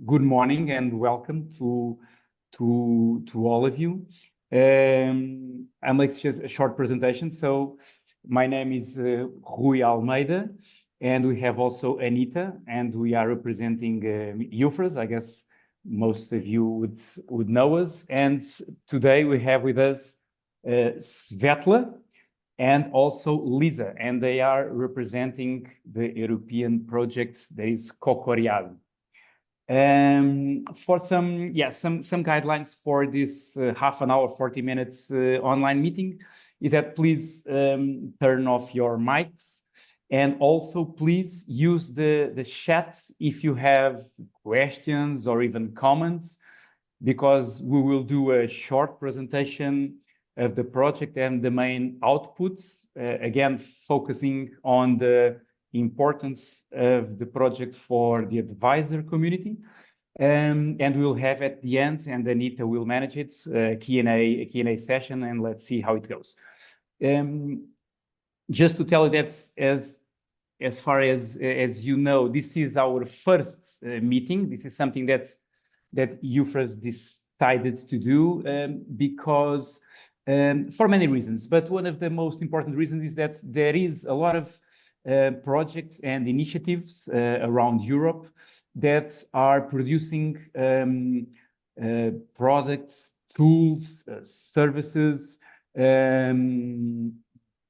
good morning and welcome to all of you. I'll make just a short presentation. So my name is Rui Almeida, and we have also Anita, and we are representing EUFRAS. I guess most of you would know us. And today we have with us Svetla and also Lisa, and they are representing the European project that is COCOREADO. For some guidelines for this half an hour, 40 minutes online meeting is that please turn off your mics, and also please use the chat if you have questions or even comments, because we will do a short presentation of the project and the main outputs, again, focusing on the importance of the project for the advisor community. And we'll have at the end, and Anita will manage it, a Q&A session, and let's see how it goes. Just to tell you that as far as you know, this is our first meeting. This is something that EUFRAS decided to do because for many reasons, but one of the most important reasons is that there is a lot of projects and initiatives around Europe that are producing products, tools, services,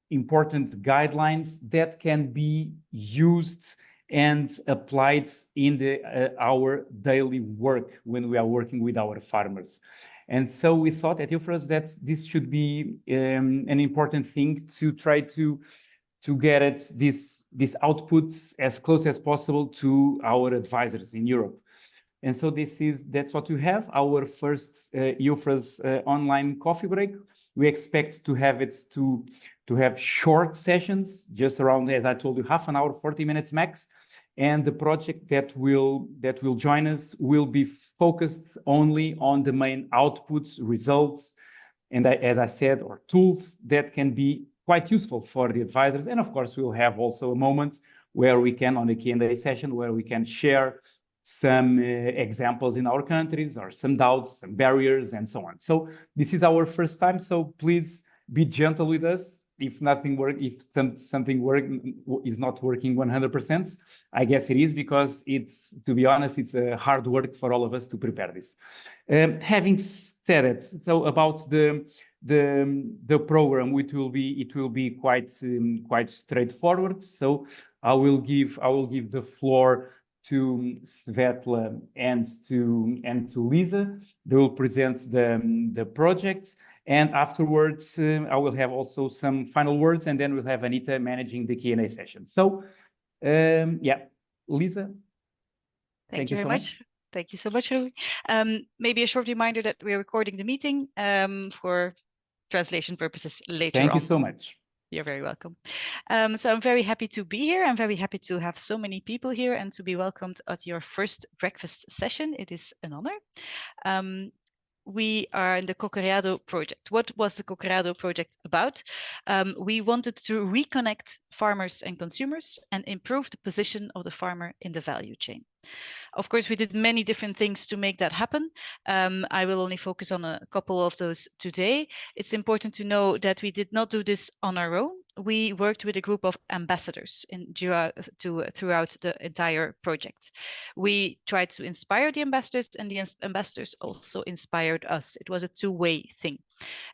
important guidelines that can be used and applied in our daily work when we are working with our farmers. And so we thought at EUFRAS that this should be an important thing to try to get these outputs as close as possible to our advisors in Europe. And so that's what we have, our first EUFRAS online coffee break. We expect to have it to have short sessions, just around, as I told you, half an hour, 40 minutes max. And the project that will join us will be focused only on the main outputs, results, and as I said, or tools that can be quite useful for the advisors. And of course, we'll have also a moment where we can, on the Q&A session, where we can share some examples in our countries, or some doubts, some barriers, and so on. So this is our first time, so please be gentle with us. If something is not working 100%, I guess it is because to be honest, it's a hard work for all of us to prepare this. Having said it, so about the program, it will be quite straightforward. So I will give the floor to Svetla and to Lisa. They will present the project, and afterwards I will have also some final words, and then we'll have Anita managing the Q&A session. So Lisa, thank you very much. Thank you so much, Rui. Maybe a short reminder that we're recording the meeting for translation purposes later on. Thank you so much. You're very welcome. So I'm very happy to be here. I'm very happy to have so many people here and to be welcomed at your first breakfast session. It is an honor. We are in the COCOREADO project. What was the COCOREADO project about? We wanted to reconnect farmers and consumers and improve the position of the farmer in the value chain. Of course, we did many different things to make that happen. I will only focus on a couple of those today. It's important to know that we did not do this on our own. We worked with a group of ambassadors throughout the entire project. We tried to inspire the ambassadors, and the ambassadors also inspired us. It was a two-way thing.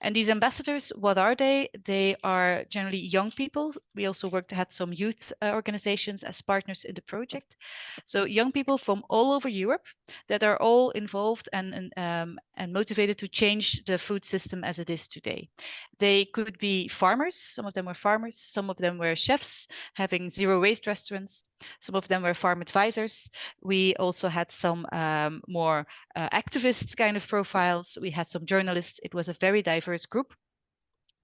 And these ambassadors, what are they? They are generally young people. We also had some youth organizations as partners in the project. So young people from all over Europe that are all involved and motivated to change the food system as it is today. They could be farmers. Some of them were farmers. Some of them were chefs having zero waste restaurants. Some of them were farm advisors. We also had some more activist kind of profiles. We had some journalists. It was a very diverse group,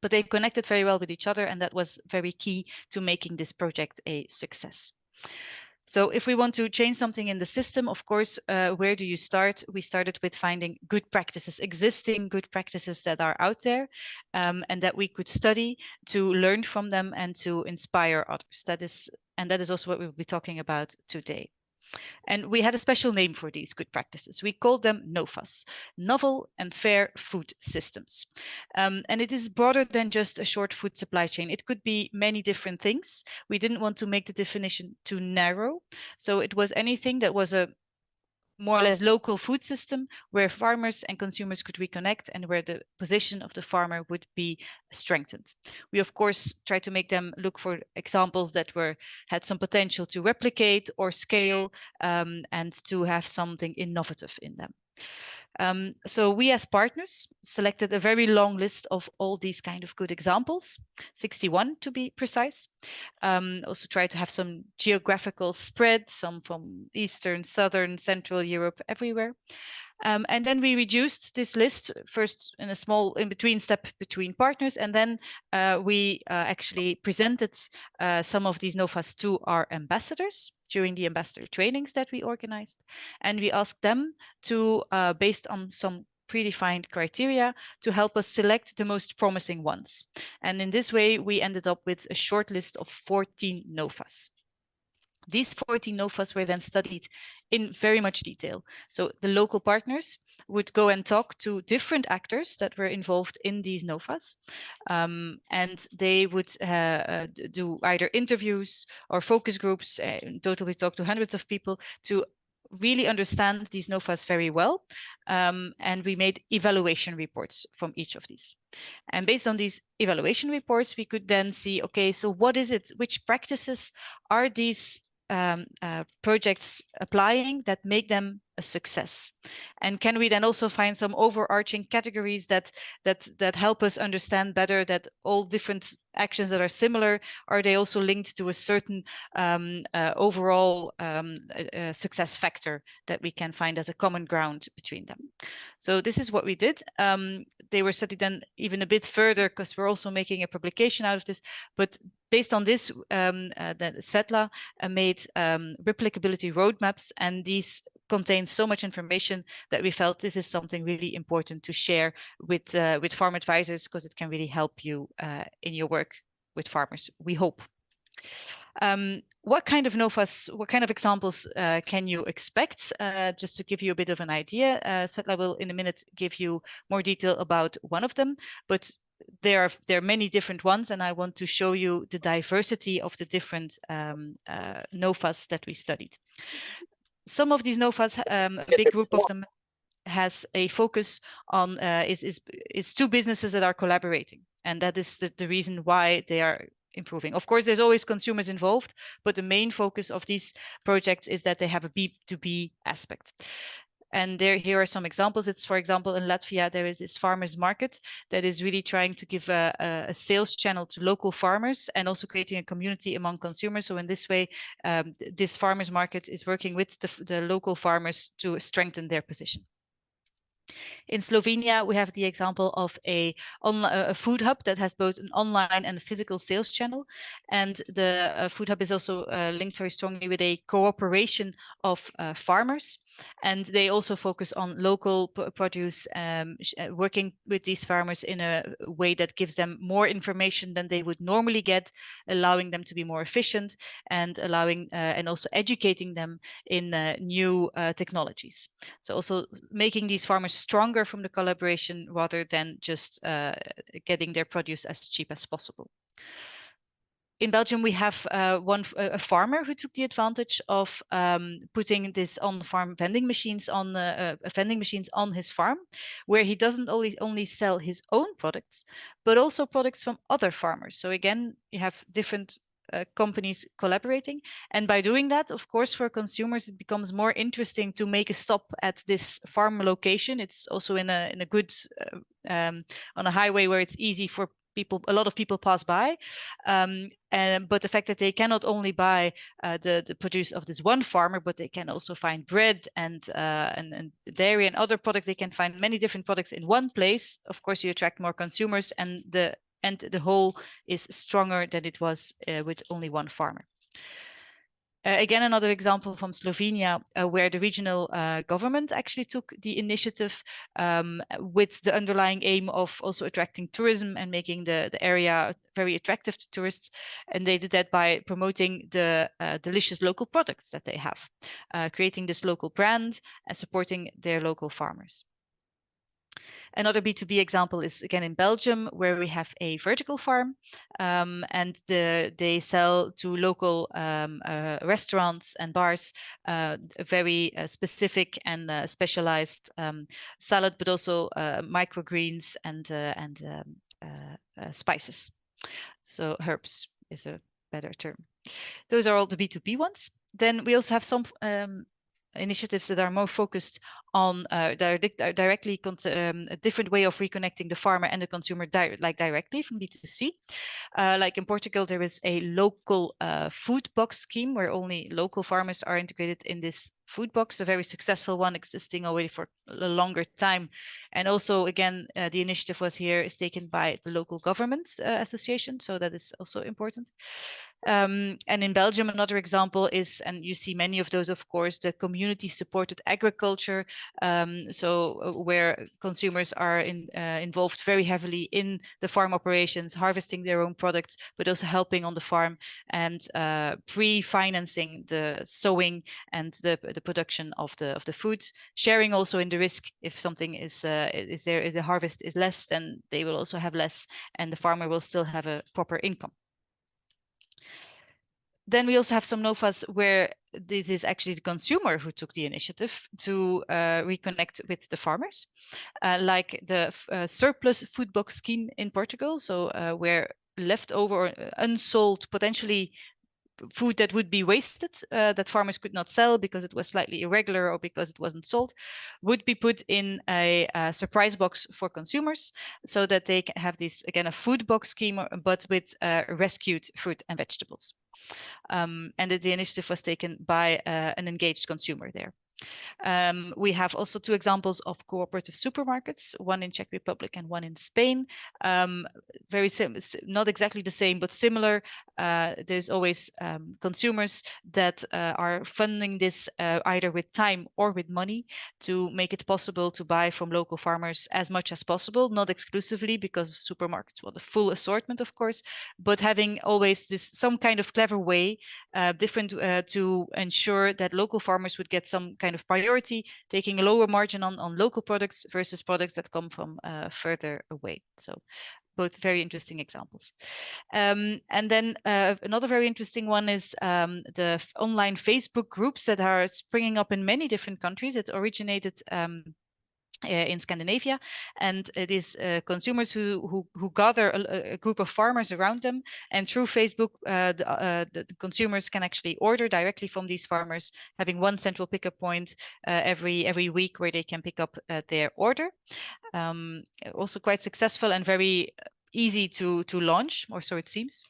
but they connected very well with each other, and that was very key to making this project a success. So if we want to change something in the system, of course, where do you start? We started with finding good practices, existing good practices that are out there, and that we could study to learn from them and to inspire others. That is also what we will be talking about today. And we had a special name for these good practices. We called them NOFAs, Novel and Fair Food Systems. And it is broader than just a short food supply chain. It could be many different things. We didn't want to make the definition too narrow. So it was anything that was a more or less local food system where farmers and consumers could reconnect and where the position of the farmer would be strengthened. We of course try to make them look for examples that had some potential to replicate or scale, and to have something innovative in them. So we as partners selected a very long list of all these kind of good examples, 61 to be precise. Also try to have some geographical spread, some from Eastern, Southern, Central Europe, everywhere. And then we reduced this list first in a small in-between step between partners, and then we actually presented some of these NOFAs to our ambassadors during the ambassador trainings that we organized. And we asked them to, based on some predefined criteria, to help us select the most promising ones. And in this way, we ended up with a short list of 14 NOFAs. These 14 NOFAs were then studied in very much detail. So the local partners would go and talk to different actors that were involved in these NOFAs. And they would do either interviews or focus groups. In total, we talked to hundreds of people to really understand these NOFAs very well. And we made evaluation reports from each of these. And based on these evaluation reports, we could then see, okay, so what is it, which practices are these projects applying that make them a success? And can we then also find some overarching categories that help us understand better that all different actions that are similar, are they also linked to a certain overall success factor that we can find as a common ground between them? So this is what we did. They were studied then even a bit further because we're also making a publication out of this. But based on this, Svetla made replicability roadmaps, and these contain so much information that we felt this is something really important to share with farm advisors, because it can really help you in your work with farmers, we hope. What kind of NOFAs, what kind of examples can you expect? Just to give you a bit of an idea, Svetla will in a minute give you more detail about one of them, but there are many different ones, and I want to show you the diversity of the different NOFAs that we studied. Some of these NOFAs, a big group of them, has a focus on is two businesses that are collaborating, and that is the reason why they are improving. Of course, there's always consumers involved, but the main focus of these projects is that they have a B2B aspect. And here are some examples. It's, for example, in Latvia, there is this farmers market that is really trying to give a sales channel to local farmers and also creating a community among consumers. So in this way, this farmers market is working with the local farmers to strengthen their position. In Slovenia, we have the example of a food hub that has both an online and a physical sales channel. And the food hub is also linked very strongly with a cooperation of farmers. And they also focus on local produce, working with these farmers in a way that gives them more information than they would normally get, allowing them to be more efficient and allowing and also educating them in new technologies. So also making these farmers stronger from the collaboration rather than just getting their produce as cheap as possible. In Belgium, we have a farmer who took the advantage of putting this on-farm vending machines on his farm, where he doesn't only sell his own products, but also products from other farmers. So again, you have different companies collaborating, and by doing that, of course, for consumers, it becomes more interesting to make a stop at this farm location. It's also in a good on a highway where it's easy for people. A lot of people pass by, but the fact that they cannot only buy the produce of this one farmer, but they can also find bread and dairy and other products. They can find many different products in one place. Of course, you attract more consumers, and the whole is stronger than it was with only one farmer. Again, another example from Slovenia, where the regional government actually took the initiative with the underlying aim of also attracting tourism and making the area very attractive to tourists. And they did that by promoting the delicious local products that they have, creating this local brand and supporting their local farmers. Another B2B example is again in Belgium, where we have a vertical farm, and they sell to local restaurants and bars a very specific and specialized salad, but also microgreens and spices. So herbs is a better term. Those are all the B2B ones. Then we also have some initiatives that are more focused on directly a different way of reconnecting the farmer and the consumer directly from B2C. Like in Portugal, there is a local food box scheme where only local farmers are integrated in this food box, a very successful one existing already for a longer time. And also, again, the initiative is taken by the local government association, so that is also important. And in Belgium, another example is, and you see many of those, of course, the community-supported agriculture, where consumers are involved very heavily in the farm operations, harvesting their own products, but also helping on the farm and pre-financing the sowing and the production of the food, sharing also in the risk. If something is the harvest is less, then they will also have less, and the farmer will still have a proper income. Then we also have some NOFAs where this is actually the consumer who took the initiative to reconnect with the farmers, like the surplus food box scheme in Portugal. So where leftover or unsold, potentially food that would be wasted, that farmers could not sell because it was slightly irregular or because it wasn't sold, would be put in a surprise box for consumers, so that they can have this, again, a food box scheme, but with rescued fruit and vegetables. And the initiative was taken by an engaged consumer there. We have also two examples of cooperative supermarkets, one in Czech Republic and one in Spain. Very not exactly the same, but similar. There's always consumers that are funding this either with time or with money to make it possible to buy from local farmers as much as possible, not exclusively, because supermarkets want the full assortment, of course, but having always some kind of clever way, different to ensure that local farmers would get some kind of priority, taking a lower margin on local products versus products that come from further away. So both very interesting examples. And then another very interesting one is the online Facebook groups that are springing up in many different countries. It originated in Scandinavia, and it is consumers who gather a group of farmers around them, and through Facebook the consumers can actually order directly from these farmers, having one central pickup point every week where they can pick up their order. Also quite successful and very easy to launch, or so it seems.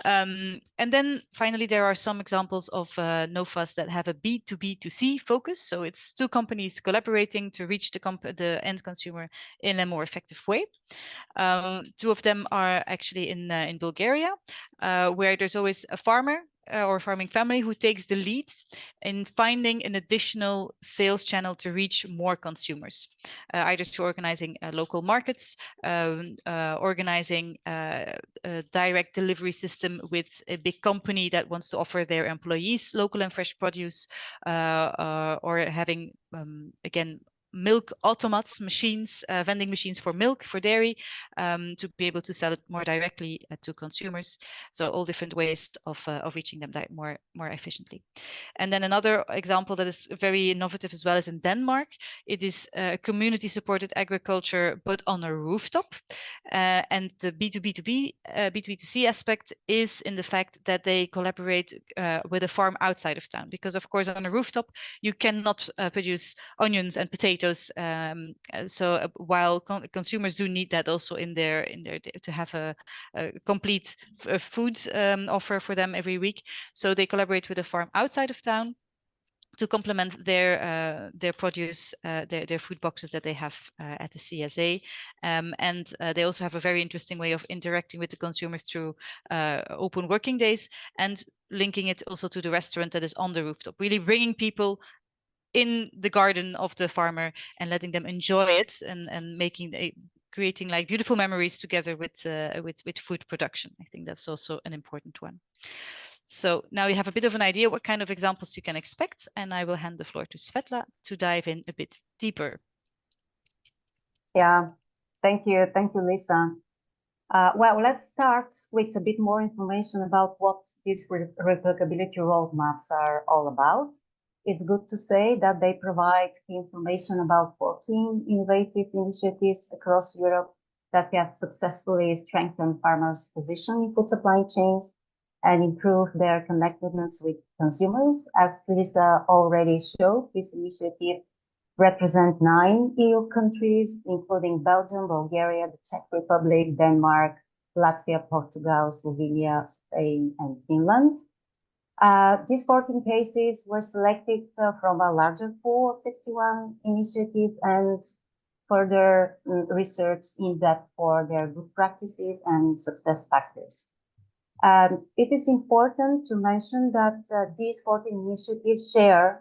And then finally, there are some examples of NOFAs that have a B2B2C focus. So it's two companies collaborating to reach the end consumer in a more effective way. Two of them are actually in Bulgaria, where there's always a farmer or farming family who takes the lead in finding an additional sales channel to reach more consumers, either through organizing local markets, organizing a direct delivery system with a big company that wants to offer their employees local and fresh produce, or having, again, milk automats, machines, vending machines for milk, for dairy, to be able to sell it more directly to consumers. So all different ways of reaching them more efficiently. And then another example that is very innovative as well is in Denmark. It is community-supported agriculture, but on a rooftop. And the B2B2B, B2B2C aspect is in the fact that they collaborate with a farm outside of town, because of course on a rooftop you cannot produce onions and potatoes. So while consumers do need that also in their to have a complete food offer for them every week, so they collaborate with a farm outside of town. to complement their produce, their food boxes that they have at the CSA. And they also have a very interesting way of interacting with the consumers through open working days, and linking it also to the restaurant that is on the rooftop, really bringing people in the garden of the farmer and letting them enjoy it, and creating like beautiful memories together with food production. I think that's also an important one. So now you have a bit of an idea what kind of examples you can expect, and I will hand the floor to Svetla to dive in a bit deeper. Yeah, thank you, Lisa. Well, let's start with a bit more information about what these replicability roadmaps are all about. It's good to say that they provide information about 14 innovative initiatives across Europe that have successfully strengthened farmers' position in food supply chains and improved their connectedness with consumers. As Lisa already showed, this initiative represents 9 EU countries, including Belgium, Bulgaria, the Czech Republic, Denmark, Latvia, Portugal, Slovenia, Spain, and Finland. These 14 cases were selected from a larger pool of 61 initiatives and further research in depth for their good practices and success factors. It is important to mention that these 14 initiatives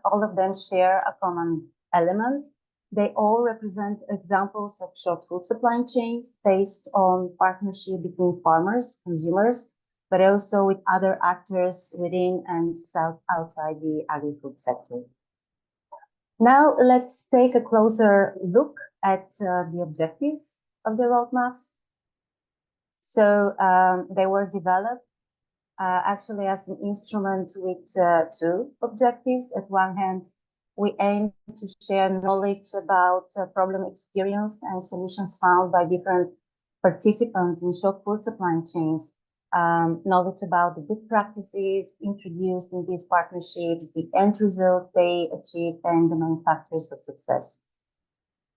all of them share a common element. They all represent examples of short food supply chains based on partnership between farmers, consumers, but also with other actors within and outside the agri-food sector. Now let's take a closer look at the objectives of the roadmaps. So they were developed actually as an instrument with 2 objectives. At one hand, we aim to share knowledge about problem experienced and solutions found by different participants in short food supply chains, knowledge about the good practices introduced in these partnerships, the end result they achieved, and the main factors of success.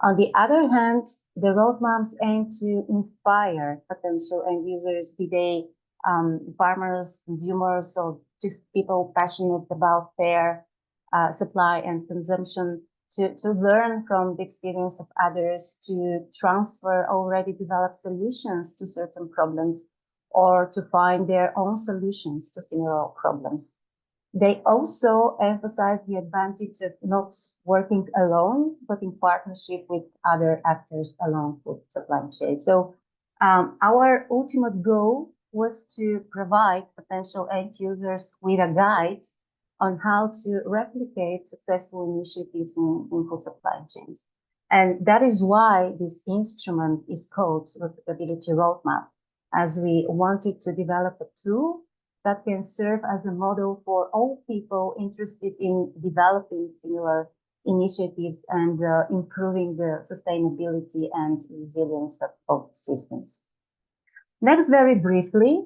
On the other hand, the roadmaps aim to inspire potential end users, be they farmers, consumers, or just people passionate about fair supply and consumption, to learn from the experience of others, to transfer already developed solutions to certain problems, or to find their own solutions to similar problems. They also emphasize the advantage of not working alone, but in partnership with other actors along food supply chain. So our ultimate goal was to provide potential end users with a guide on how to replicate successful initiatives in food supply chains. And that is why this instrument is called Replicability Roadmap, as we wanted to develop a tool that can serve as a model for all people interested in developing similar initiatives and improving the sustainability and resilience of systems. Next, very briefly,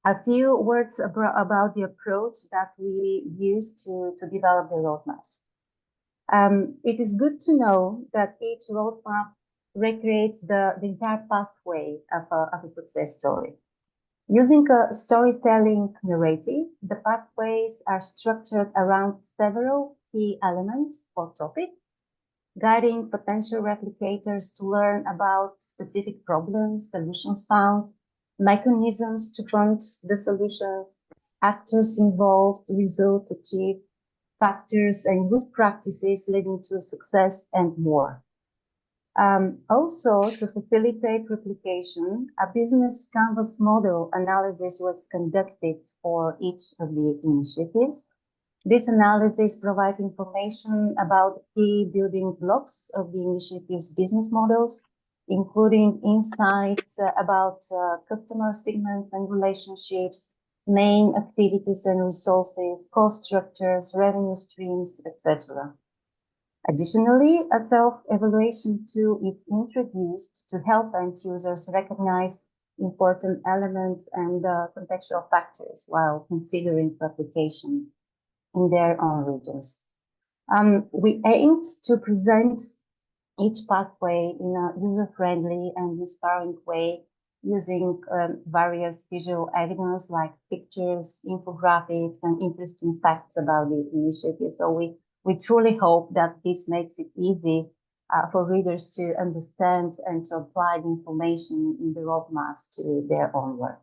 a few words about the approach that we use to develop the roadmaps. It is good to know that each roadmap recreates the entire pathway of a success story. Using a storytelling narrative, the pathways are structured around several key elements or topics, guiding potential replicators to learn about specific problems, solutions found, mechanisms to fund the solutions, actors involved, results achieved, factors and good practices leading to success, and more. Also, to facilitate replication, a business canvas model analysis was conducted for each of the initiatives. This analysis provides information about key building blocks of the initiative's business models, including insights about customer segments and relationships, main activities and resources, cost structures, revenue streams, etc. Additionally, a self-evaluation tool is introduced to help end users recognize important elements and contextual factors while considering replication in their own regions. We aimed to present each pathway in a user-friendly and inspiring way using various visual evidence like pictures, infographics, and interesting facts about the initiative. So we We truly hope that this makes it easy for readers to understand and to apply the information in the roadmaps to their own work.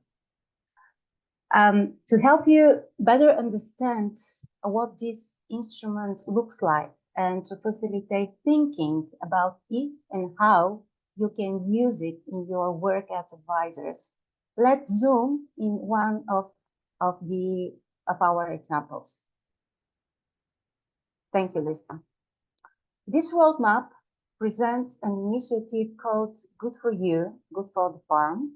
To help you better understand what this instrument looks like and to facilitate thinking about if and how you can use it in your work as advisors, let's zoom in one of our examples. Thank you, Lisa. This roadmap presents an initiative called Good for You, Good for the Farm.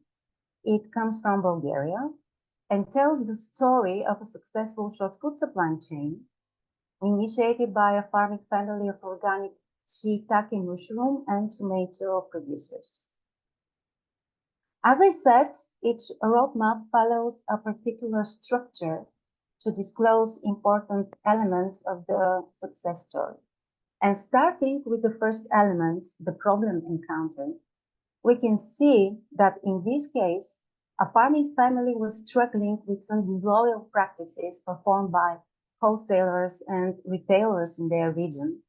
It comes from Bulgaria and tells the story of a successful short food supply chain initiated by a farming family of organic shiitake mushroom and tomato producers. As I said, each roadmap follows a particular structure to disclose important elements of the success story. And starting with the first element, the problem encountered, we can see that in this case, a farming family was struggling with some disloyal practices performed by wholesalers and retailers in their region,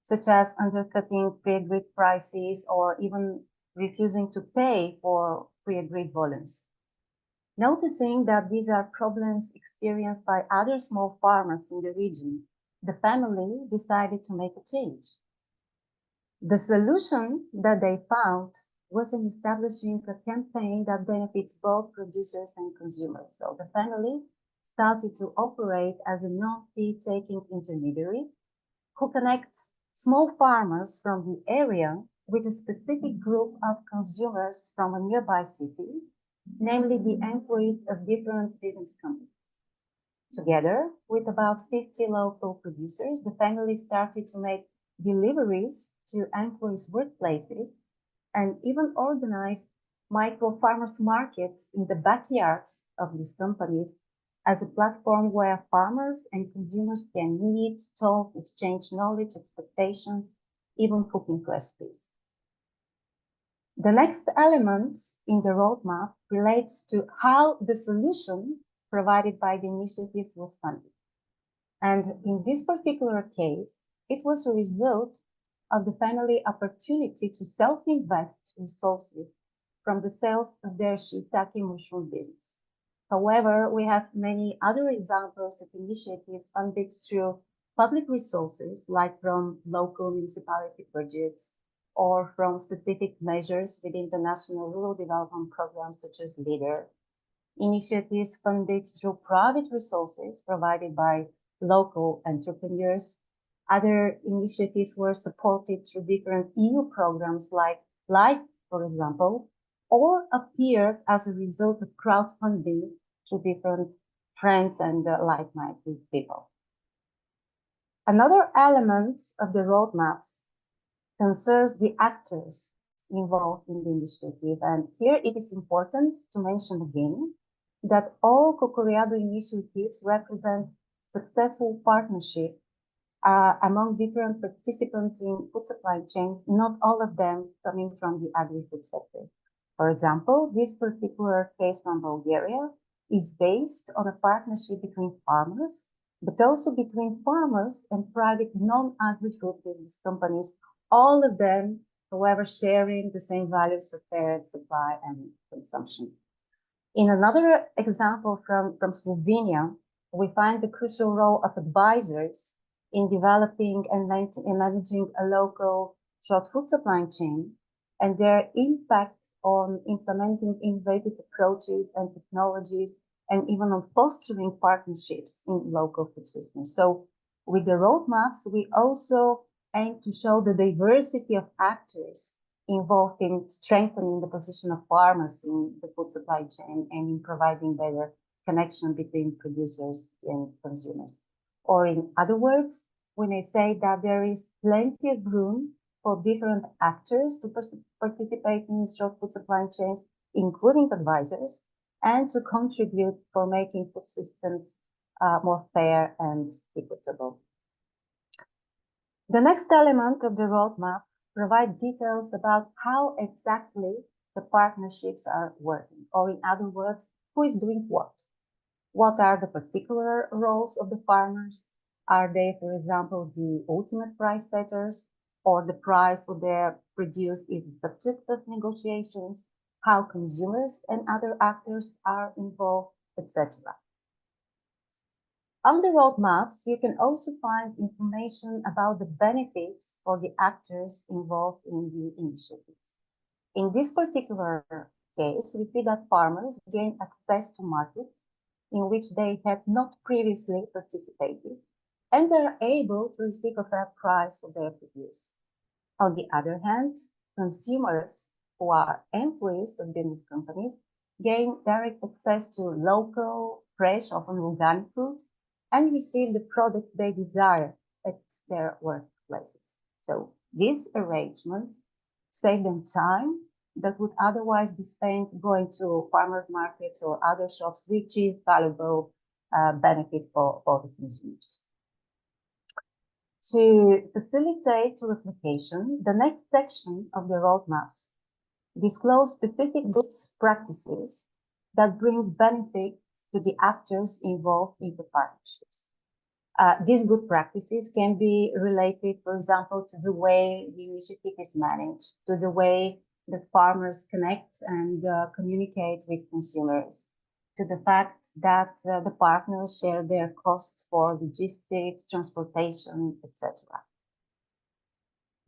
such as undercutting pre-agreed prices or even refusing to pay for pre-agreed volumes. Noticing that these are problems experienced by other small farmers in the region, the family decided to make a change. The solution that they found was in establishing a campaign that benefits both producers and consumers. So the family started to operate as a non-fee-taking intermediary who connects small farmers from the area with a specific group of consumers from a nearby city, namely the employees of different business companies. Together with about 50 local producers, the family started to make deliveries to employees' workplaces and even organized micro farmers markets in the backyards of these companies as a platform where farmers and consumers can meet, talk, exchange knowledge, expectations, even cooking recipes. The next element in the roadmap relates to how the solution provided by the initiatives was funded. And in this particular case, it was a result of the family opportunity to self-invest resources from the sales of their shiitake mushroom business. However, we have many other examples of initiatives funded through public resources, like from local municipality budgets or from specific measures within the National Rural Development Program, such as LEADER. Initiatives funded through private resources provided by local entrepreneurs. Other initiatives were supported through different EU programs like LIFE, for example, or appeared as a result of crowdfunding through different friends and like-minded people. Another element of the roadmaps concerns the actors involved in the initiative. And here it is important to mention again that all COCOREADO initiatives represent successful partnership among different participants in food supply chains, not all of them coming from the agri-food sector. For example, this particular case from Bulgaria is based on a partnership between farmers, but also between farmers and private non-agri-food business companies, all of them, however, sharing the same values of fair supply and consumption. In another example from Slovenia, we find the crucial role of advisors in developing and managing a local short food supply chain and their impact on implementing innovative approaches and technologies and even on fostering partnerships in local food systems. So with the roadmaps, we also aim to show the diversity of actors involved in strengthening the position of farmers in the food supply chain and in providing better connection between producers and consumers. Or in other words, we may say that there is plenty of room for different actors to participate in short food supply chains, including advisors, and to contribute for making food systems more fair and equitable. The next element of the roadmap provides details about how exactly the partnerships are working, or in other words, who is doing what? What are the particular roles of the farmers? Are they, for example, the ultimate price setters, or the price for their produce is the subject of negotiations, how consumers and other actors are involved, etc. On the roadmaps, you can also find information about the benefits for the actors involved in the initiatives. In this particular case, we see that farmers gain access to markets in which they had not previously participated, and they're able to receive a fair price for their produce. On the other hand, consumers who are employees of business companies gain direct access to local, fresh, often organic food, and receive the products they desire at their workplaces. So this arrangement saves them time that would otherwise be spent going to farmers markets or other shops, which is valuable benefit for the consumers. To facilitate replication, the next section of the roadmaps disclose specific good practices that bring benefits to the actors involved in the partnerships. These good practices can be related, for example, to the way the initiative is managed, to the way the farmers connect and communicate with consumers, to the fact that the partners share their costs for logistics, transportation, etc.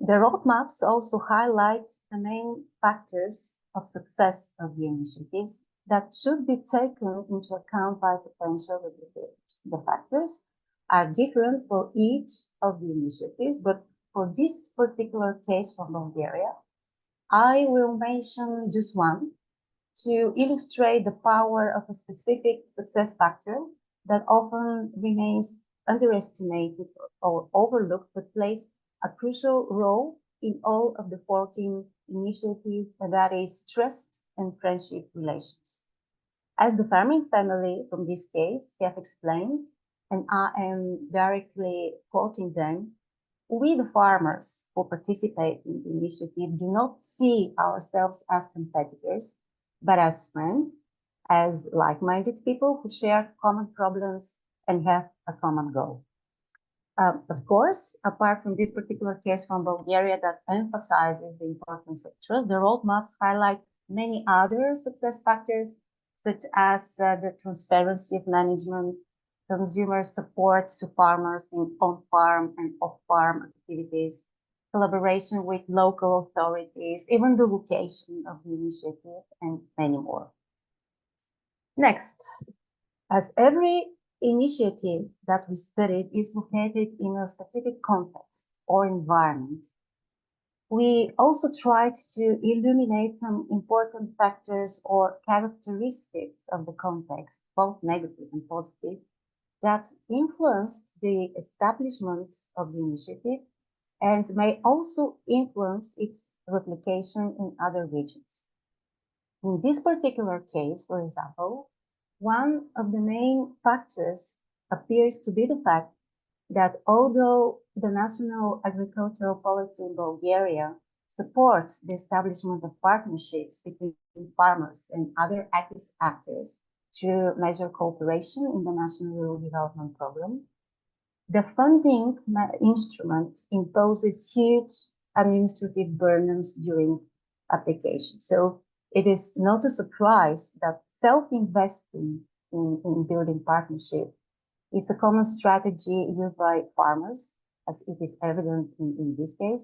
The roadmaps also highlight the main factors of success of the initiatives that should be taken into account by potential replicators. The factors are different for each of the initiatives, but for this particular case from Bulgaria, I will mention just one to illustrate the power of a specific success factor that often remains underestimated or overlooked, but plays a crucial role in all of the 14 initiatives, and that is trust and friendship relations. As the farming family from this case have explained, and I am directly quoting them, we, the farmers who participate in the initiative, do not see ourselves as competitors, but as friends, as like-minded people who share common problems and have a common goal. Of course, apart from this particular case from Bulgaria that emphasizes the importance of trust, the roadmaps highlight many other success factors, such as the transparency of management, consumer support to farmers in on-farm and off-farm activities, collaboration with local authorities, even the location of the initiative, and many more. Next, as every initiative that we studied is located in a specific context or environment, we also tried to illuminate some important factors or characteristics of the context, both negative and positive, that influenced the establishment of the initiative and may also influence its replication in other regions. In this particular case, for example, one of the main factors appears to be the fact that although the national agricultural policy in Bulgaria supports the establishment of partnerships between farmers and other actors to measure cooperation in the National Rural Development Program, the funding instrument imposes huge administrative burdens during application. So it is not a surprise that self-investing in building partnership is a common strategy used by farmers, as it is evident in this case,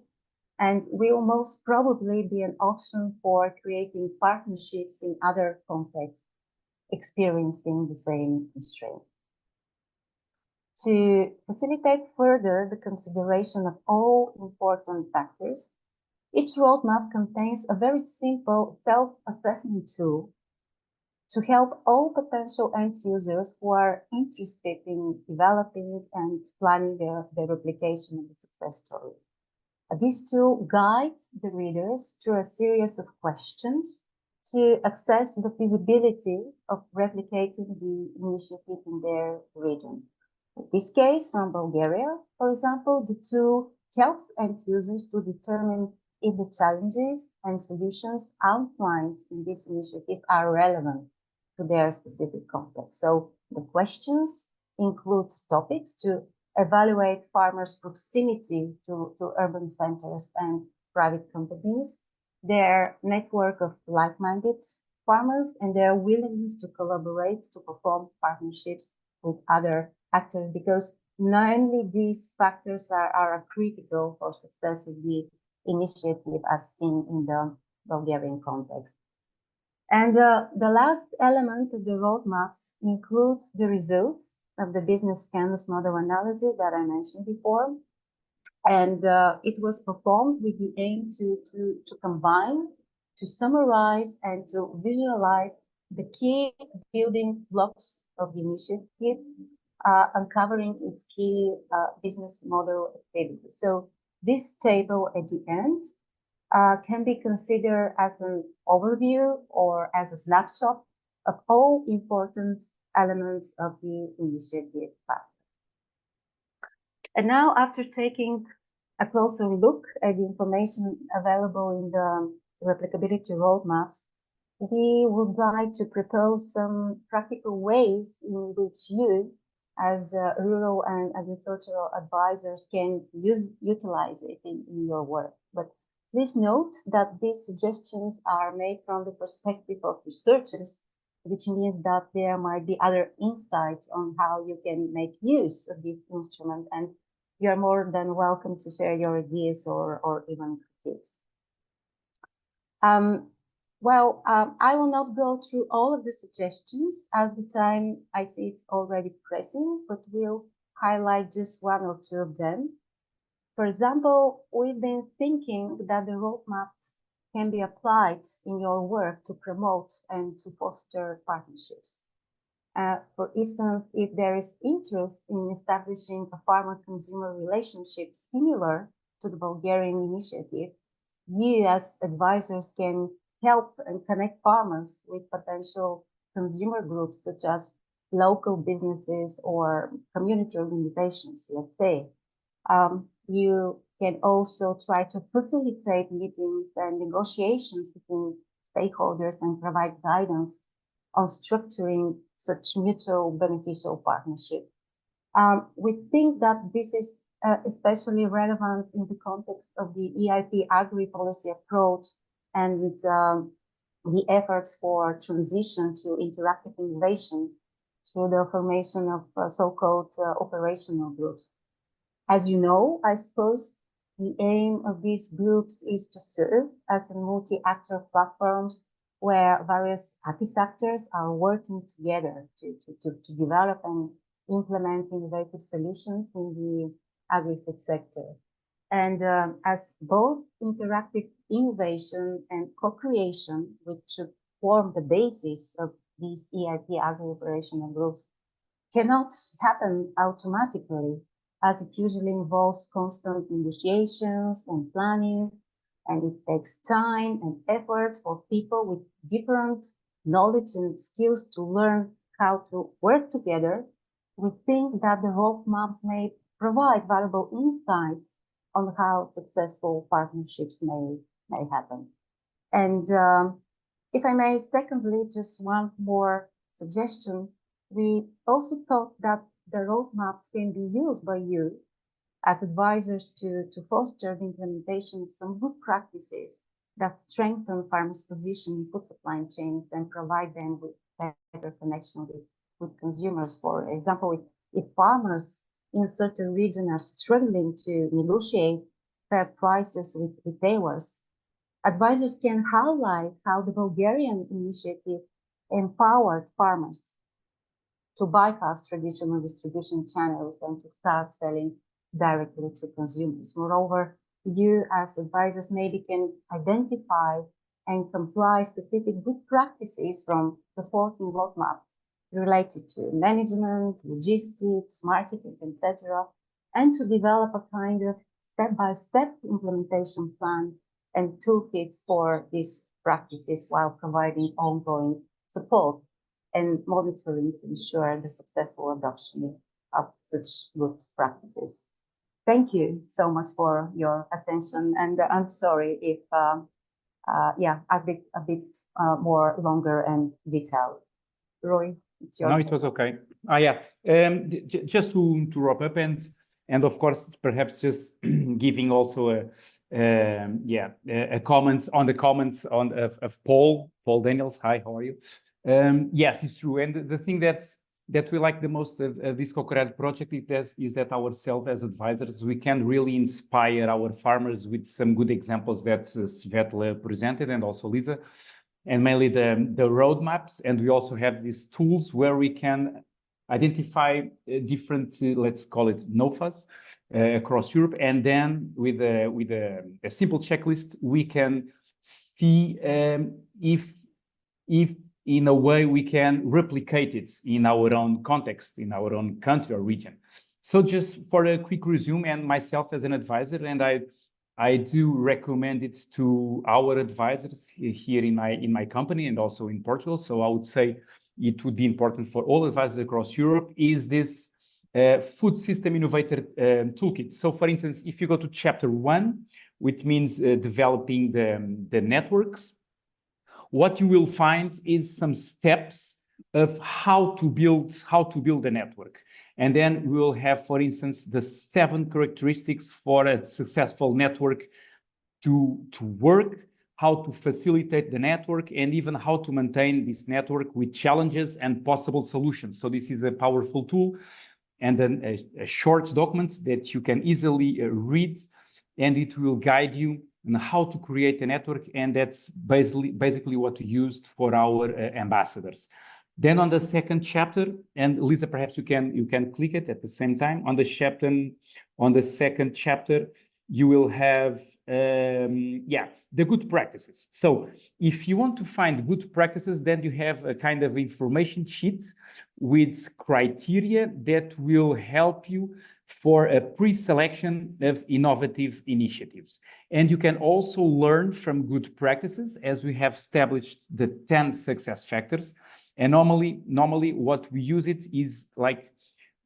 and will most probably be an option for creating partnerships in other contexts experiencing the same constraint. To facilitate further the consideration of all important factors, each roadmap contains a very simple self-assessment tool to help all potential end users who are interested in developing and planning their replication of the success story. This tool guides the readers through a series of questions to assess the feasibility of replicating the initiative in their region. In this case, from Bulgaria, for example, the tool helps end users to determine if the challenges and solutions outlined in this initiative are relevant to their specific context. So the questions include topics to evaluate farmers' proximity to urban centers and private companies, their network of like-minded farmers, and their willingness to collaborate to perform partnerships with other actors, because mainly these factors are critical for success of the initiative as seen in the Bulgarian context. And the last element of the roadmaps includes the results of the business canvas model analysis that I mentioned before. And it was performed with the aim to combine, to summarize, and to visualize the key building blocks of the initiative, uncovering its key business model activities. So this table at the end can be considered as an overview or as a snapshot of all important elements of the initiative path. And now, after taking a closer look at the information available in the replicability roadmaps, we would like to propose some practical ways in which you, as rural and agricultural advisors, can utilize it in your work. But please note that these suggestions are made from the perspective of researchers, which means that there might be other insights on how you can make use of this instrument, and you are more than welcome to share your ideas or even critiques. I will not go through all of the suggestions as the time I see it's already pressing, but we'll highlight just one or two of them. For example, we've been thinking that the roadmaps can be applied in your work to promote and to foster partnerships. For instance, if there is interest in establishing a farmer-consumer relationship similar to the Bulgarian initiative, you as advisors can help and connect farmers with potential consumer groups such as local businesses or community organizations, let's say. You can also try to facilitate meetings and negotiations between stakeholders and provide guidance on structuring such mutual beneficial partnership. We think that this is especially relevant in the context of the EIP agri-policy approach and the efforts for transition to interactive innovation through the formation of so-called operational groups. As you know, I suppose the aim of these groups is to serve as a multi-actor platforms where various APIS actors are working together to develop and implement innovative solutions in the agri-food sector. And as both interactive innovation and co-creation, which should form the basis of these EIP agri-operational groups, cannot happen automatically, as it usually involves constant negotiations and planning, and it takes time and effort for people with different knowledge and skills to learn how to work together. We think that the roadmaps may provide valuable insights on how successful partnerships may happen. And if I may, secondly, just one more suggestion. We also thought that the roadmaps can be used by you as advisors to foster the implementation of some good practices that strengthen farmers' position in food supply chains and provide them with better connection with consumers. For example, if farmers in certain regions are struggling to negotiate fair prices with retailers, advisors can highlight how the Bulgarian initiative empowered farmers to bypass traditional distribution channels and to start selling directly to consumers. Moreover, you as advisors maybe can identify and comply specific good practices from the 14 roadmaps related to management, logistics, marketing, etc., and to develop a kind of step-by-step implementation plan and toolkits for these practices while providing ongoing support and monitoring to ensure the successful adoption of such good practices. Thank you so much for your attention, and I'm sorry if a bit more longer and detailed. Roy, it's your turn. No, it was okay. Just to wrap up, and And of course, perhaps just giving also a comment on the comments of Paul Daniels. Hi, how are you? Yes, it's true. And the thing that we like the most of this COCOREADO project is that ourselves as advisors, we can really inspire our farmers with some good examples that Svetla presented, and also Lisa, and mainly the roadmaps. And we also have these tools where we can identify different, let's call it NOFAs across Europe. And then with a simple checklist, we can see if in a way we can replicate it in our own context, in our own country or region. So just for a quick resume, and myself as an advisor, and I do recommend it to our advisors here in my company and also in Portugal. So I would say it would be important for all advisors across Europe, is this food system innovator toolkit. So for instance, if you go to chapter 1, which means developing the networks, what you will find is some steps of how to build a network. And then we will have, for instance, the 7 characteristics for a successful network to work, how to facilitate the network, and even how to maintain this network with challenges and possible solutions. So this is a powerful tool, and then a short document that you can easily read, and it will guide you on how to create a network, and that's basically what we used for our ambassadors. Then on the second chapter, and Lisa, perhaps you can click it at the same time. On the second chapter, you will have the good practices. So if you want to find good practices, then you have a kind of information sheet with criteria that will help you for a pre-selection of innovative initiatives. And you can also learn from good practices, as we have established the 10 success factors. And normally what we use it is like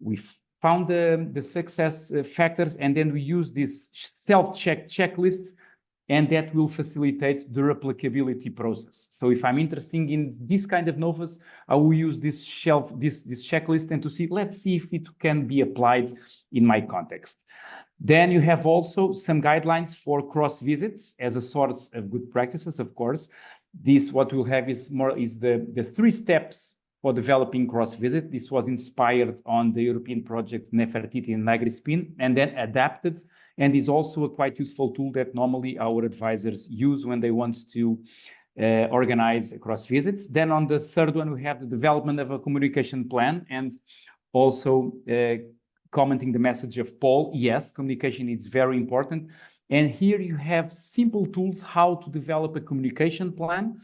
we found the success factors, and then we use these self-check checklists, and that will facilitate the replicability process. So if I'm interested in this kind of NOFAs, I will use this checklist, and to see, let's see if it can be applied in my context. Then you have also some guidelines for cross visits as a source of good practices, of course. This, what we'll have is the 3 steps for developing cross visit. This was inspired on the European project Nefertiti and Nagrispin, and then adapted, and is also a quite useful tool that normally our advisors use when they want to organize cross visits. Then on the third one, we have the development of a communication plan, and also commenting the message of Paul. Yes, communication is very important. And here you have simple tools how to develop a communication plan.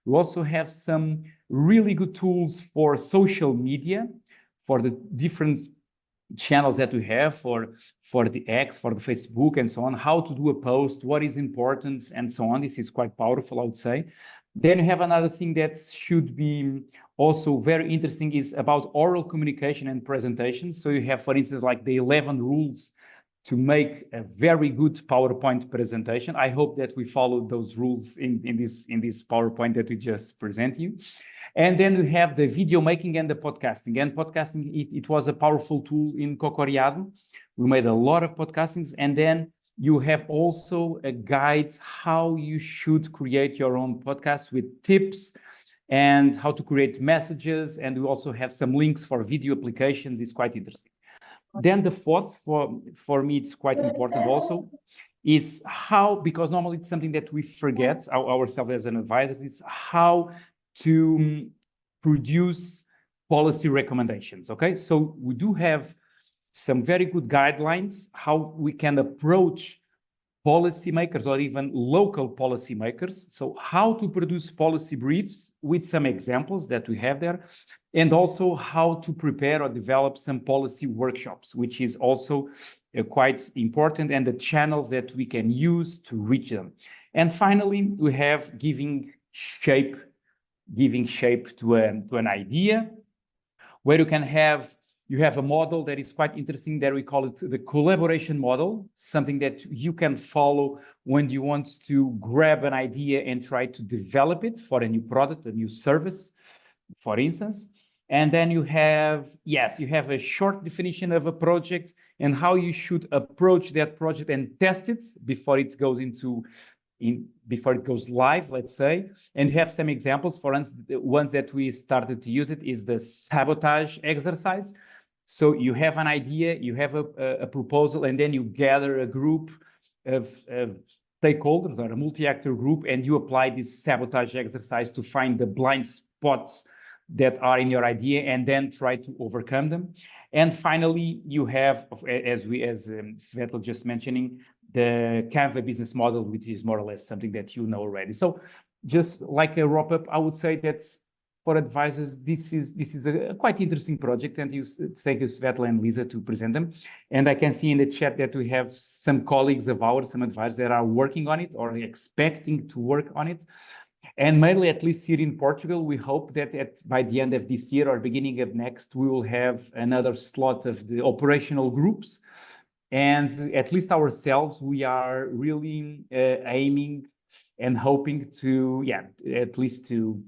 We also have some really good tools for social media, for the different channels that we have, for the X, for the Facebook, and so on, how to do a post, what is important, and so on. This is quite powerful, I would say. Then you have another thing that should be also very interesting, is about oral communication and presentation. So you have, for instance, like the 11 rules to make a very good PowerPoint presentation. I hope that we follow those rules in this PowerPoint that we just present you. And then we have the video making and the podcasting. And podcasting, it was a powerful tool in COCOREADO. We made a lot of podcastings. And then you have also a guide how you should create your own podcast with tips and how to create messages. And we also have some links for video applications. It's quite interesting. Then the fourth, for me, it's quite important also, is how, because normally it's something that we forget ourselves as an advisor, is how to produce policy recommendations, okay? So we do have some very good guidelines how we can approach policymakers or even local policymakers. So how to produce policy briefs with some examples that we have there, and also how to prepare or develop some policy workshops, which is also quite important, and the channels that we can use to reach them. And finally, we have giving shape to an idea, where you have a model that is quite interesting there. We call it the collaboration model, something that you can follow when you want to grab an idea and try to develop it for a new product, a new service, for instance. And then you have, yes, you have a short definition of a project and how you should approach that project and test it before it goes before it goes live, let's say. And you have some examples. For instance, the ones that we started to use it is the sabotage exercise. So you have an idea, you have a proposal, and then you gather a group of stakeholders or a multi-actor group, and you apply this sabotage exercise to find the blind spots that are in your idea and then try to overcome them. And finally, you have, as Svetlana just mentioning, the Canva business model, which is more or less something that you know already. So just like a wrap up, I would say that for advisors, this is a quite interesting project, and thank you, Svetlana and Lisa, to present them. And I can see in the chat that we have some colleagues of ours, some advisors that are working on it or expecting to work on it. And mainly, at least here in Portugal, we hope that by the end of this year or beginning of next, we will have another slot of the operational groups. And at least ourselves, we are really aiming and hoping to, at least to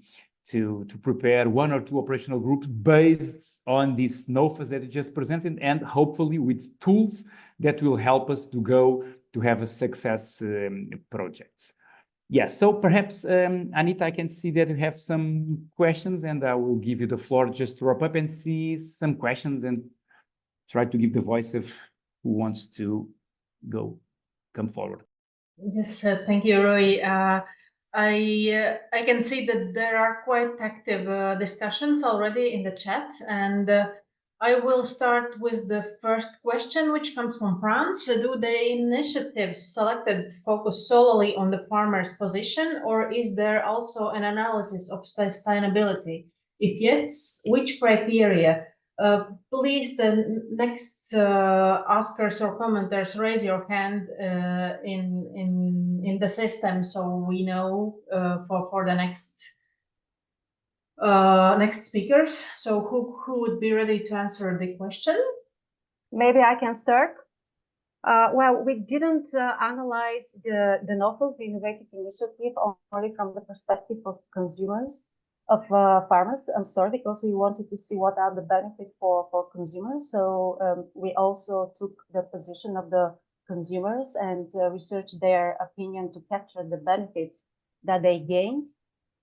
prepare 1 or 2 operational groups based on these NOFAs that you just presented, and hopefully with tools that will help us to have a success projects. Yes, so perhaps, Anita, I can see that you have some questions, and I will give you the floor just to wrap up and see some questions and try to give the voice of who wants to come forward. Yes, thank you, Rui. I can see that there are quite active discussions already in the chat, and I will start with the first question, which comes from France. Do the initiatives selected focus solely on the farmer's position, or is there also an analysis of sustainability? If yes, which criteria? Please, the next askers or commenters, raise your hand in the system so we know for the next speakers. So who would be ready to answer the question? Maybe I can start. Well, we didn't analyze the NOFAs, the Innovative Initiative, only from the perspective of consumers, of farmers, I'm sorry, because we wanted to see what are the benefits for consumers. So we also took the position of the consumers and researched their opinion to capture the benefits that they gained.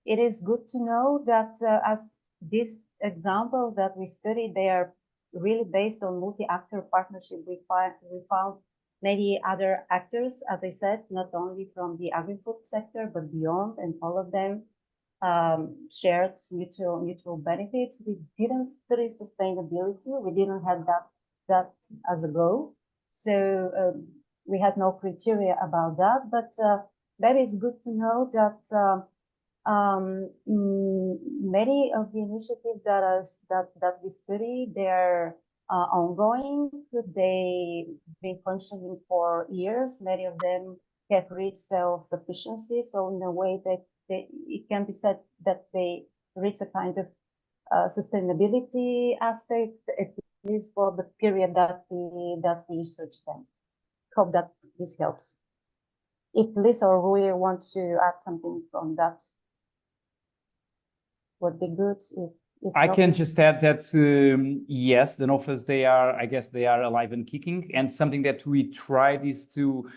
It is good to know that as these examples that we studied, they are really based on multi-actor partnership. We found many other actors, as I said, not only from the agri-food sector, but beyond, and all of them shared mutual benefits. We didn't study sustainability. We didn't have that as a goal. So we had no criteria about that, but maybe it's good to know that many of the initiatives that we study, they're ongoing. They've been functioning for years. Many of them have reached self-sufficiency. So in a way that it can be said that they reach a kind of sustainability aspect, at least for the period that we researched them. Hope that this helps. If Lisa or Rui want to add something from that, would be good. If I can just add that yes, the NOFAs, I guess they are alive and kicking, and something that we tried is to.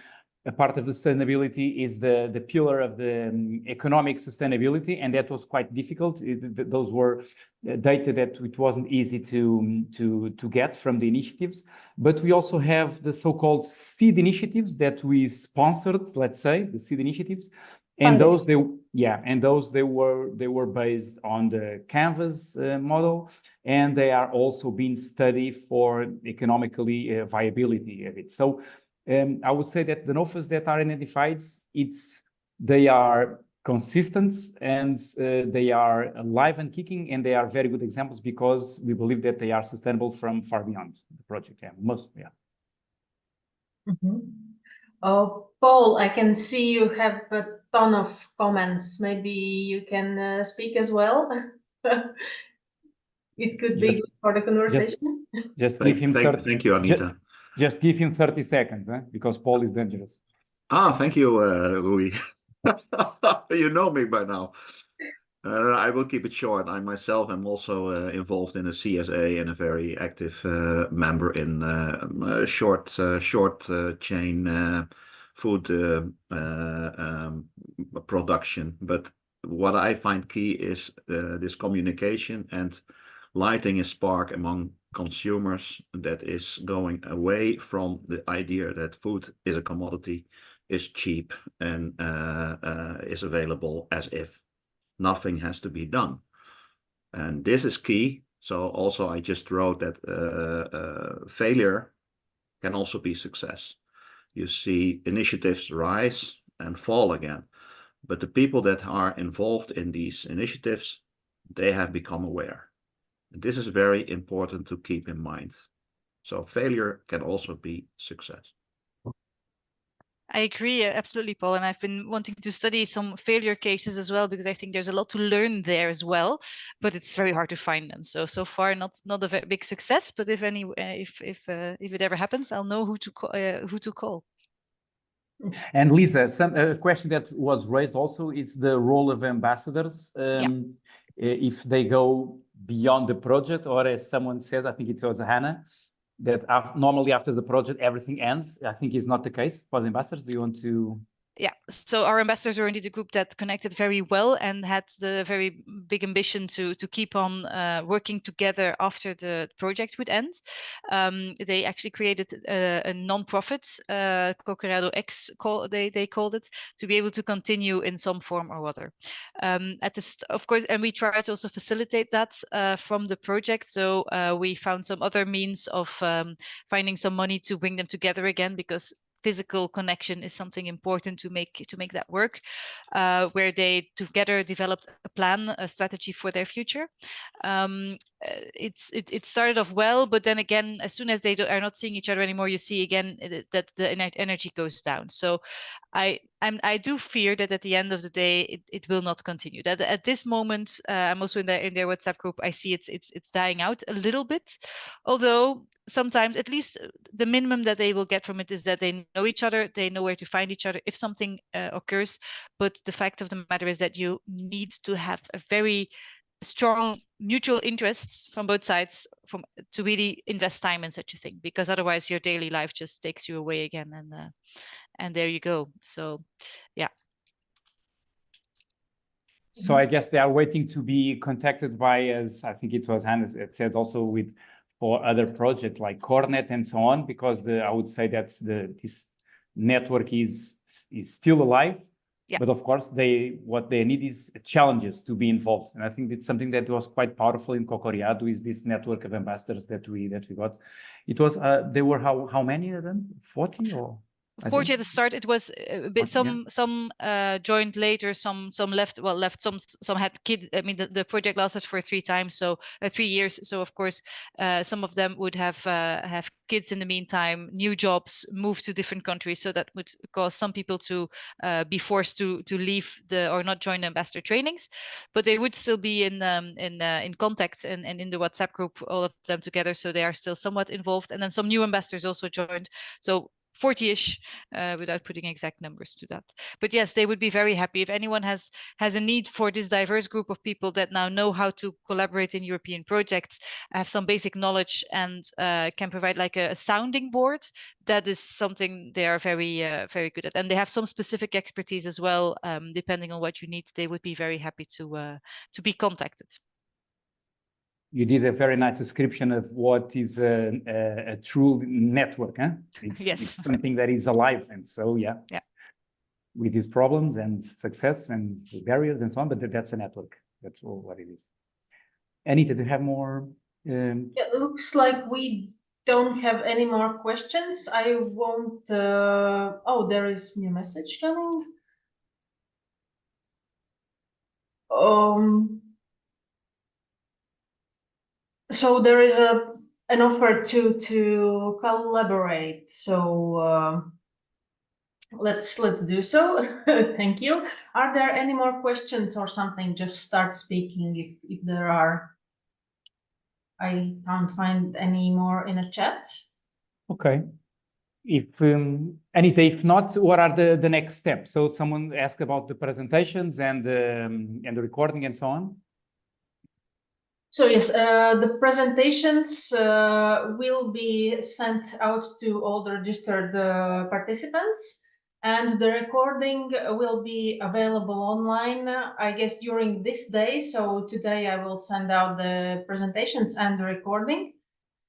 A part of the sustainability is the pillar of the economic sustainability, and that was quite difficult. Those were data that it wasn't easy to get from the initiatives. But we also have the so-called seed initiatives that we sponsored, let's say, the seed initiatives. And those they were based on the Canvas model, and they are also being studied for economically viability of it. So I would say that the NOFAs that are identified, they are consistent and they are alive and kicking, and they are very good examples because we believe that they are sustainable from far beyond the project. Mm-hmm. Paul, I can see you have a ton of comments. Maybe you can speak as well. It could be good for the conversation. Just give him thank you, Anita. Just give him 30 seconds, because Paul is dangerous. Thank you, Rui. You know me by now. I will keep it short. I myself am also involved in a CSA and a very active member in short chain food production. But what I find key is this communication and lighting a spark among consumers that is going away from the idea that food is a commodity, is cheap, and is available as if nothing has to be done. And this is key. So also I just wrote that failure can also be success. You see initiatives rise and fall again, but the people that are involved in these initiatives, they have become aware. And this is very important to keep in mind. So failure can also be success. I agree, absolutely, Paul. And I've been wanting to study some failure cases as well, because I think there's a lot to learn there as well, but it's very hard to find them. So far, not a very big success. But if it ever happens, I'll know who to call. And Lisa, a question that was raised also is the role of ambassadors. If they go beyond the project, or as someone says, I think it was Hannah, that normally after the project everything ends. I think is not the case for the ambassadors. Do you want to? Yeah, so our ambassadors were indeed a group that connected very well and had the very big ambition to keep on working together after the project would end. They actually created a non-profit, COCOREADO X, they called it, to be able to continue in some form or other. Of course, and we tried to also facilitate that from the project. So we found some other means of finding some money to bring them together again, because physical connection is something important to make that work, where they together developed a strategy for their future. It started off well, but then again, as soon as they are not seeing each other anymore, you see again that the energy goes down. So I do fear that at the end of the day, it will not continue. That at this moment, I'm also in their WhatsApp group. I see it's dying out a little bit, although sometimes, at least the minimum that they will get from it is that they know each other, they know where to find each other if something occurs. But the fact of the matter is that you need to have a very strong mutual interests from both sides to really invest time in such a thing, because otherwise your daily life just takes you away again, and there you go. So yeah. So I guess they are waiting to be contacted by, as I think it was Hannah said, also for other projects like CORNET and so on, because I would say that this network is still alive. Yeah. But of course, what they need is challenges to be involved, and I think it's something that was quite powerful in COCOREADO, is this network of ambassadors that we got. It was they were how many of them? 40 or? 40 at the start. It was a bit, some joined later, some left. Well, left. Some had kids. I mean, the project lasted for 3 years. So of course, some of them would have kids in the meantime, new jobs, move to different countries. So that would cause some people to be forced to leave or not join the ambassador trainings, but they would still be in contact and in the WhatsApp group, all of them together. So they are still somewhat involved. And then some new ambassadors also joined. So 40-ish, without putting exact numbers to that. But yes, they would be very happy if anyone has a need for this diverse group of people that now know how to collaborate in European projects, have some basic knowledge, and can provide like a sounding board. That is something they are very good at, and they have some specific expertise as well. Depending on what you need, they would be very happy to be contacted. You did a very nice description of what is a true network. Huh? It's something that is alive, and so yeah, with these problems and success and barriers and so on, but that's a network. That's all what it is. Anita, do you have more? It looks like we don't have any more questions. I won't. Oh, there is new message coming. So there is an offer to collaborate. So let's do so. Thank you. Are there any more questions or something? Just start speaking if there are. I can't find any more in a chat. Okay. If Anita, if not, what are the next steps? So someone asked about the presentations and the recording and so on. So yes, the presentations will be sent out to all the registered participants, and the recording will be available online, I guess, during this day. So today I will send out the presentations and the recording.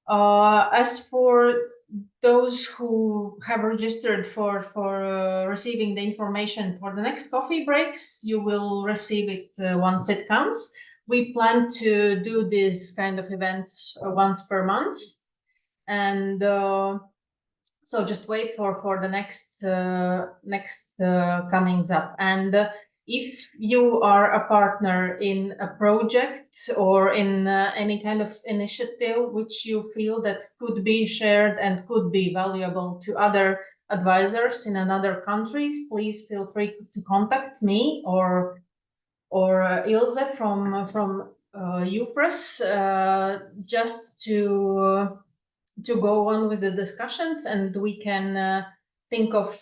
As for those who have registered for receiving the information for the next coffee breaks, you will receive it once it comes. We plan to do these kind of events once per month, and so just wait for the next comings up. And if you are a partner in a project or in any kind of initiative which you feel that could be shared and could be valuable to other advisors in other countries, please feel free to contact me or Ilse from EUFRAS, just to go on with the discussions, and we can think of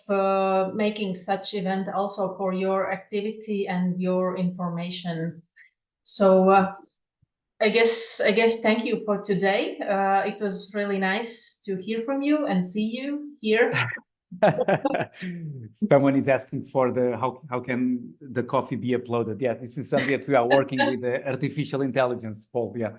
making such event also for your activity and your information. So I guess thank you for today. It was really nice to hear from you and see you here. Someone is asking for how can the coffee be uploaded? Yeah, this is something that we are working with artificial intelligence, Paul. Yeah,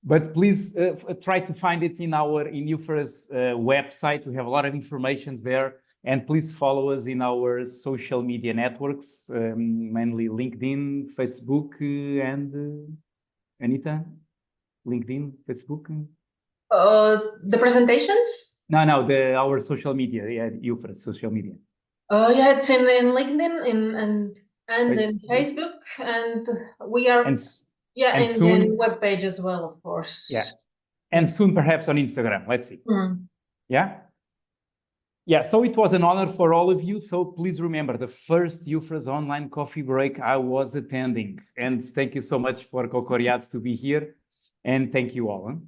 but please try to find it in EUFRAS website. We have a lot of information there, and please follow us in our social media networks, mainly LinkedIn, Facebook, and Anita, LinkedIn, Facebook. The presentations. No, our social media, yeah, EUFRAS social media. Yeah, it's in LinkedIn and in Facebook, and we are in the web page as well, of course. Yeah, and soon perhaps on Instagram. Let's see. Yeah. Yeah, so it was an honor for all of you. So please remember the first EUFRAS online coffee break I was attending, and thank you so much for COCOREADO to be here, and thank you all.